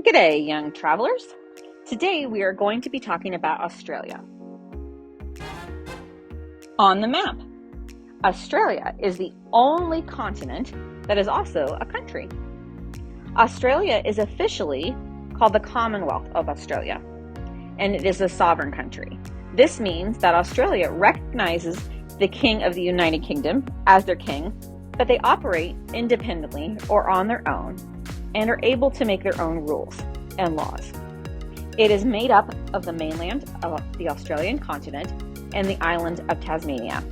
G'day, young travelers. Today we are going to be talking about Australia. On the map, Australia is the only continent that is also a country. Australia is officially called the Commonwealth of Australia, and it is a sovereign country. This means that Australia recognizes the King of the United Kingdom as their king, but they operate independently or on their own and are able to make their own rules and laws. It is made up of the mainland of the Australian continent and the island of Tasmania,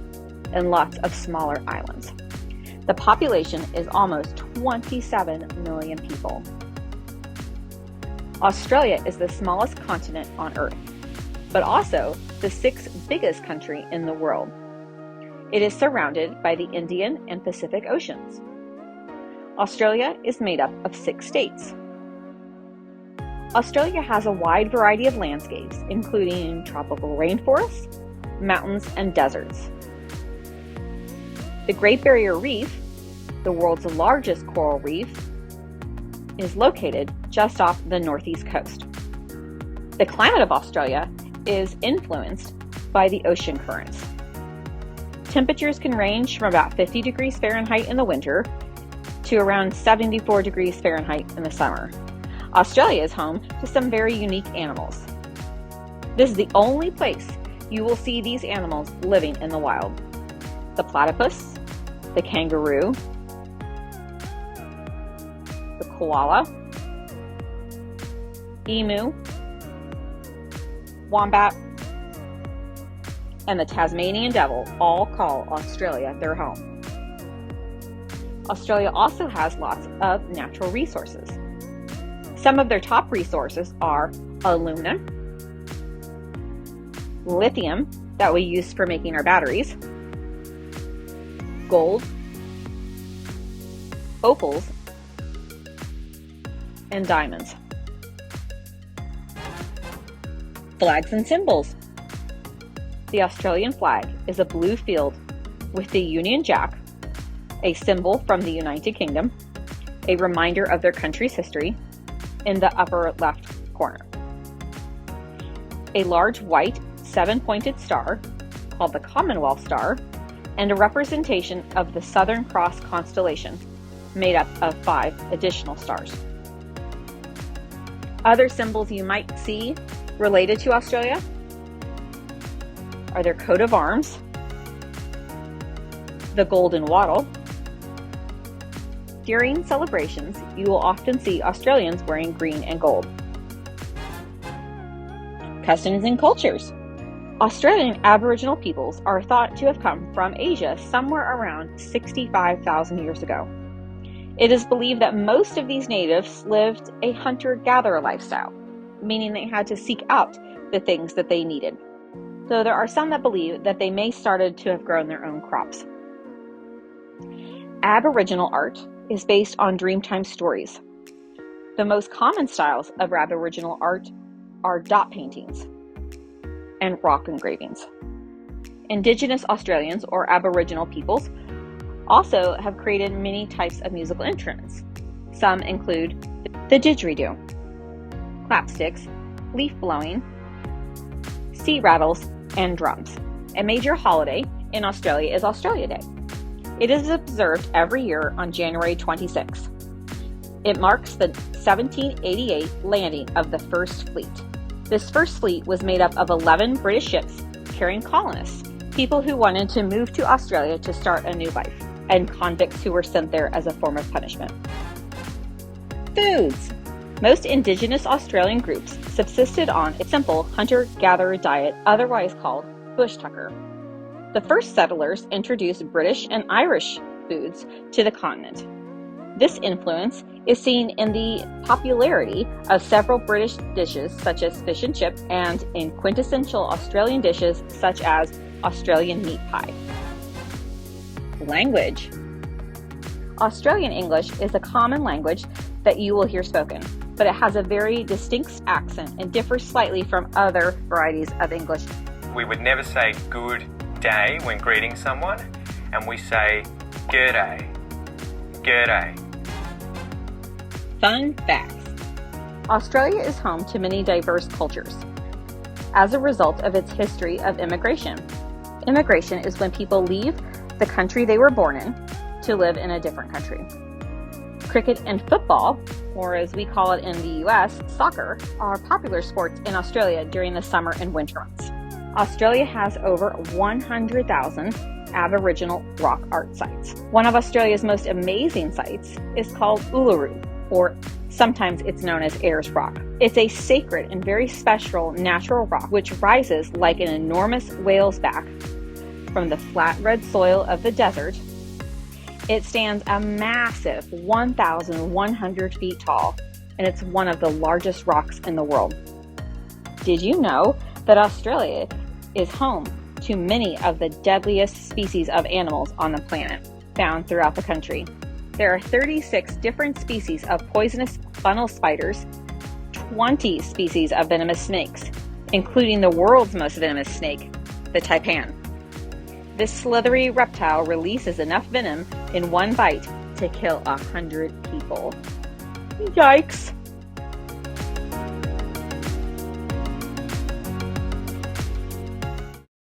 and lots of smaller islands. The population is almost 27 million people. Australia is the smallest continent on Earth, but also the sixth biggest country in the world. It is surrounded by the Indian and Pacific Oceans. Australia is made up of 6 states. Australia has a wide variety of landscapes, including tropical rainforests, mountains, and deserts. The Great Barrier Reef, the world's largest coral reef, is located just off the northeast coast. The climate of Australia is influenced by the ocean currents. Temperatures can range from about 50 degrees Fahrenheit in the winter to around 74 degrees Fahrenheit in the summer. Australia is home to some very unique animals. This is the only place you will see these animals living in the wild. The platypus, the kangaroo, the koala, emu, wombat, and the Tasmanian devil all call Australia their home. Australia also has lots of natural resources. Some of their top resources are aluminum, lithium that we use for making our batteries, gold, opals, and diamonds. Flags and symbols. The Australian flag is a blue field with the Union Jack, a symbol from the United Kingdom, a reminder of their country's history, in the upper left corner. A large white 7-pointed star called the Commonwealth Star, and a representation of the Southern Cross constellation made up of 5 additional stars. Other symbols you might see related to Australia are their coat of arms, the golden wattle. During celebrations, you will often see Australians wearing green and gold. Customs and cultures. Australian Aboriginal peoples are thought to have come from Asia somewhere around 65,000 years ago. It is believed that most of these natives lived a hunter-gatherer lifestyle, meaning they had to seek out the things that they needed, though there are some that believe that they may started to have grown their own crops. Aboriginal art is based on Dreamtime stories. The most common styles of Aboriginal art are dot paintings and rock engravings. Indigenous Australians or Aboriginal peoples also have created many types of musical instruments. Some include the didgeridoo, clapsticks, leaf blowing, sea rattles, and drums. A major holiday in Australia is Australia Day. It is observed every year on January 26th. It marks the 1788 landing of the First Fleet. This First Fleet was made up of 11 British ships carrying colonists, people who wanted to move to Australia to start a new life, and convicts who were sent there as a form of punishment. Foods. Most Indigenous Australian groups subsisted on a simple hunter-gatherer diet, otherwise called bush tucker. The first settlers introduced British and Irish foods to the continent. This influence is seen in the popularity of several British dishes such as fish and chip, and in quintessential Australian dishes such as Australian meat pie. Language. Australian English is a common language that you will hear spoken, but it has a very distinct accent and differs slightly from other varieties of English. We would never say good day when greeting someone, and we say g'day, g'day. Fun facts. Australia is home to many diverse cultures as a result of its history of immigration. Immigration is when people leave the country they were born in to live in a different country. Cricket and football, or as we call it in the US, soccer, are popular sports in Australia during the summer and winter months. Australia has over 100,000 Aboriginal rock art sites. One of Australia's most amazing sites is called Uluru, or sometimes it's known as Ayers Rock. It's a sacred and very special natural rock which rises like an enormous whale's back from the flat red soil of the desert. It stands a massive 1,100 feet tall, and it's one of the largest rocks in the world. Did you know that Australia is home to many of the deadliest species of animals on the planet, found throughout the country? There are 36 different species of poisonous funnel spiders, 20 species of venomous snakes, including the world's most venomous snake, the taipan. This slithery reptile releases enough venom in one bite to kill 100 people. Yikes!